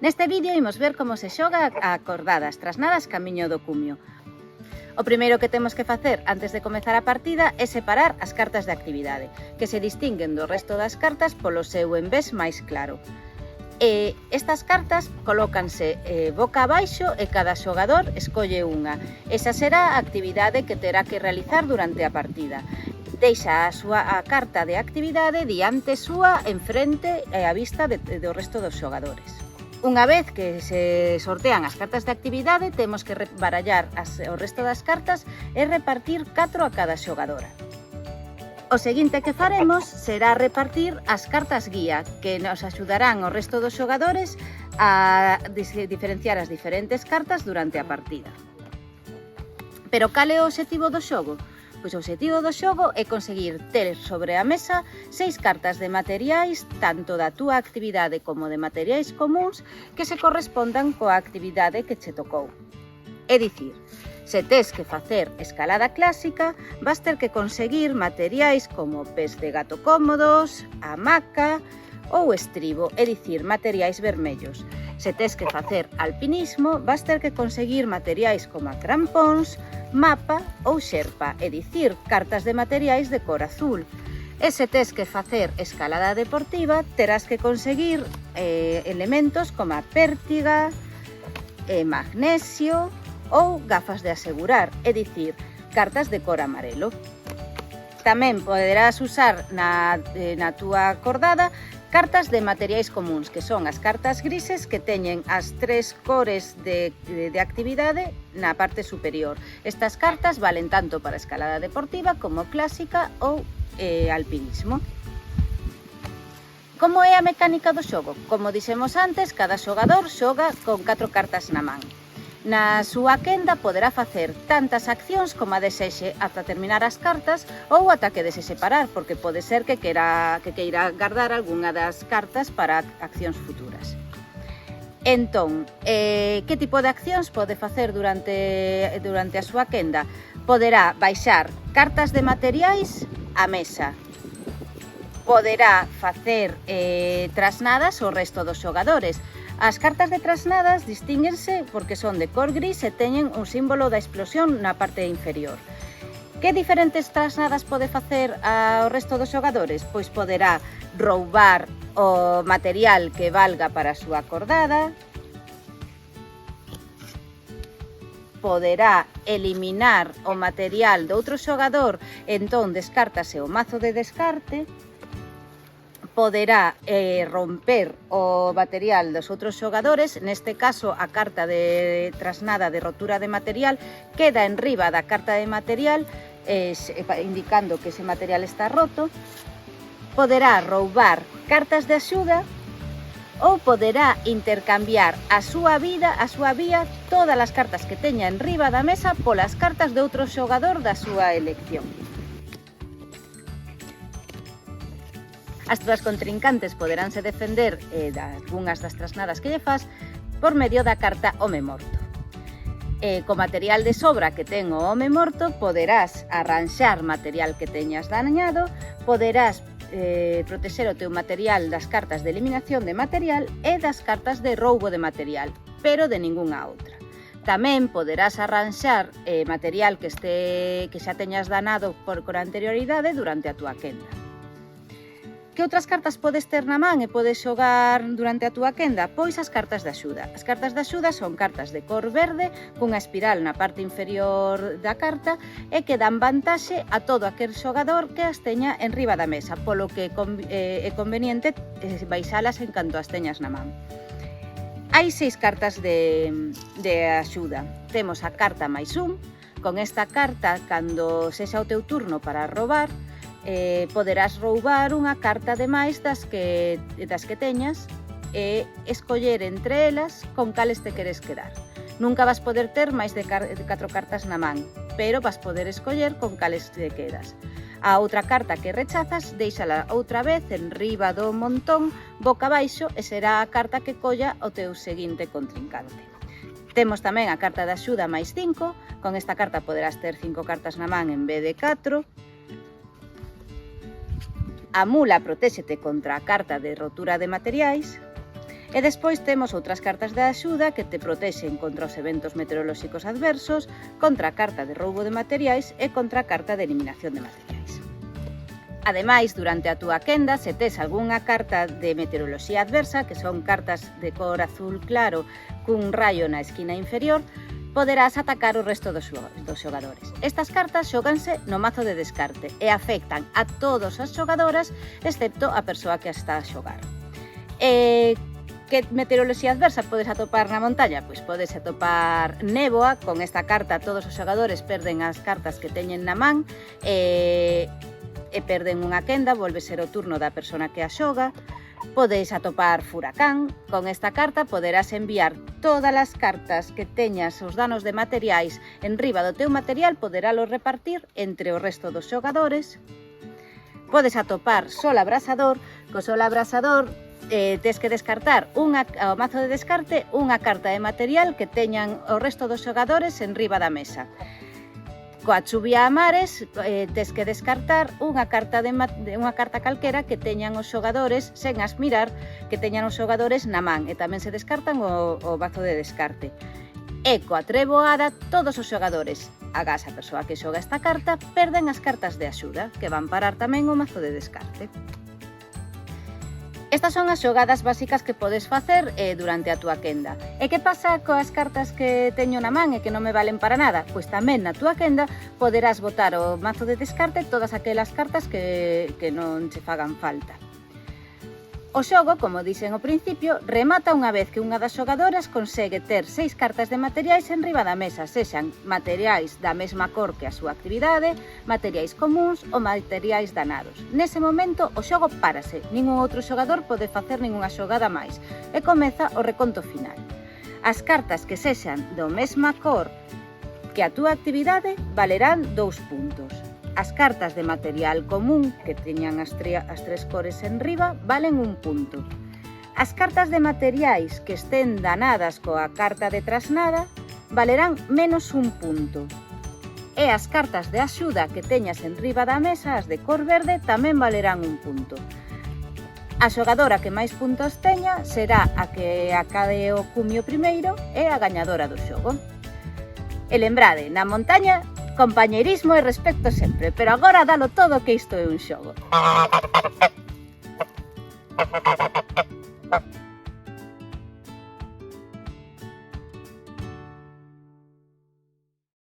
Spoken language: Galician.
Neste vídeo imos ver como se xoga a acordadas trasnadas camiño do cumio. O primeiro que temos que facer antes de comezar a partida é separar as cartas de actividade, que se distinguen do resto das cartas polo seu envés máis claro. Estas cartas colócanse boca abaixo e cada xogador escolle unha. Esa será a actividade que terá que realizar durante a partida. Deixa a carta de actividade diante súa, enfrente e á vista do resto dos xogadores. Unha vez que se sortean as cartas de actividade, temos que barallar o resto das cartas e repartir 4 a cada xogadora. O seguinte que faremos será repartir as cartas guía, que nos axudarán ao resto dos xogadores a diferenciar as diferentes cartas durante a partida. Pero cal é o obxectivo do xogo? Pois o obxectivo do xogo é conseguir ter sobre a mesa 6 cartas de materiais, tanto da túa actividade como de materiais comuns, que se correspondan coa actividade que che tocou. É dicir, se tes que facer escalada clásica, vas ter que conseguir materiais como pés de gato cómodos, hamaca ou estribo, é dicir, materiais vermellos. Se tes que facer alpinismo, vas ter que conseguir materiais como crampóns, mapa ou xerpa, é dicir, cartas de materiais de cor azul. E se tes que facer escalada deportiva, terás que conseguir elementos como a pértiga, magnesio ou gafas de asegurar, é dicir, cartas de cor amarelo. Tamén poderás usar na túa acordada cartas de materiais comuns, que son as cartas grises que teñen as 3 cores de actividade na parte superior. Estas cartas valen tanto para escalada deportiva como clásica ou alpinismo. Como é a mecánica do xogo? Como dixemos antes, cada xogador xoga con 4 cartas na man. Na súa quenda poderá facer tantas accións como a desexe ata terminar as cartas ou ata que desexe parar, porque pode ser que queira guardar algunha das cartas para accións futuras. Entón, que tipo de accións pode facer durante a súa quenda? Poderá baixar cartas de materiais á mesa. Poderá facer trasnadas ao resto dos xogadores. As cartas de trasnadas distínguense porque son de cor gris e teñen un símbolo da explosión na parte inferior. Que diferentes trasnadas pode facer ao resto dos xogadores? Pois poderá roubar o material que valga para a súa acordada, poderá eliminar o material do outro xogador, entón descártase o mazo de descarte, poderá romper o material dos outros xogadores, neste caso a carta de trasnada de rotura de material queda enriba da carta de material, indicando que ese material está roto. Poderá roubar cartas de axuda ou poderá intercambiar a súa vía, todas as cartas que teña enriba da mesa polas cartas de outro xogador da súa elección. As túas contrincantes poderánse defender algunhas das trasnadas que lle fas por medio da carta Home Morto. Co material de sobra que ten o Home Morto poderás arranxar material que teñas dañado, poderás protexer o teu material das cartas de eliminación de material e das cartas de roubo de material, pero de ningunha outra. Tamén poderás arranxar material que xa teñas danado por anterioridade durante a túa quenda. Que outras cartas podes ter na man e podes xogar durante a túa quenda? Pois as cartas de axuda. As cartas de axuda son cartas de cor verde cunha espiral na parte inferior da carta e que dan vantaxe a todo aquel xogador que as teña enriba da mesa, polo que é conveniente baixalas en canto as teñas na man. Hai 6 cartas de axuda. Temos a carta máis 1. Con esta carta, cando sexa o teu turno para roubar, poderás roubar unha carta de máis das que teñas e escoller entre elas con cales te queres quedar. Nunca vas poder ter máis de 4 cartas na man, pero vas poder escoller con cales te quedas. A outra carta que rechazas, deixala outra vez enriba do montón, boca abaixo, e será a carta que colla o teu seguinte contrincante. Temos tamén a carta de axuda máis 5, con esta carta poderás ter 5 cartas na man en vez de 4. A mula protéxete contra a carta de rotura de materiais E despois temos outras cartas de axuda que te protexen contra os eventos meteorolóxicos adversos, contra a carta de roubo de materiais e contra a carta de eliminación de materiais. Ademais, durante a túa quenda, se tes algunha carta de meteoroloxía adversa, que son cartas de cor azul claro cun raio na esquina inferior, poderás atacar o resto dos xogadores. Estas cartas xóganse no mazo de descarte e afectan a todas as xogadoras, excepto a persoa que as está a xogar. Que meteoroloxía adversa podes atopar na montaña? Pois podes atopar néboa. Con esta carta todos os xogadores perden as cartas que teñen na man e perden unha quenda, volve ser o turno da persona que a xoga. Podes atopar furacán. Con esta carta poderás enviar todas as cartas que teñas os danos de materiais en riba do teu material, poderálos repartir entre o resto dos xogadores. Podes atopar sol abrasador. Co sol abrasador tes que descartar ao mazo de descarte unha carta de material que teñan o resto dos xogadores en riba da mesa. Coa chuvia a mares, tes que descartar unha carta calquera que teñan os xogadores, sen as mirar, que teñan os xogadores na man, e tamén se descartan o mazo de descarte. E coa treboada, todos os xogadores, agás a persoa que xoga esta carta, perden as cartas de axuda, que van parar tamén o mazo de descarte. Estas son as xogadas básicas que podes facer durante a túa quenda. E que pasa coas cartas que teño na man e que non me valen para nada? Pois tamén na túa quenda poderás botar o mazo de descarte todas aquelas cartas que non che fagan falta. O xogo, como dixen ao principio, remata unha vez que unha das xogadoras consegue ter 6 cartas de materiais en riba da mesa, sexan materiais da mesma cor que a súa actividade, materiais comuns ou materiais danados. Nese momento o xogo párase, ningún outro xogador pode facer ningunha xogada máis e comeza o reconto final. As cartas que sexan do mesma cor que a túa actividade valerán 2 puntos. As cartas de material común que teñan as tres cores en riba valen 1 punto. As cartas de materiais que estén danadas coa carta de trasnada valerán menos 1 punto. E as cartas de axuda que teñas en riba da mesa, as de cor verde, tamén valerán 1 punto. A xogadora que máis puntos teña será a que acabe o cumio primeiro e a gañadora do xogo. E lembrade, na montaña, compañeirismo e respecto sempre, pero agora dalo todo que isto é un xogo.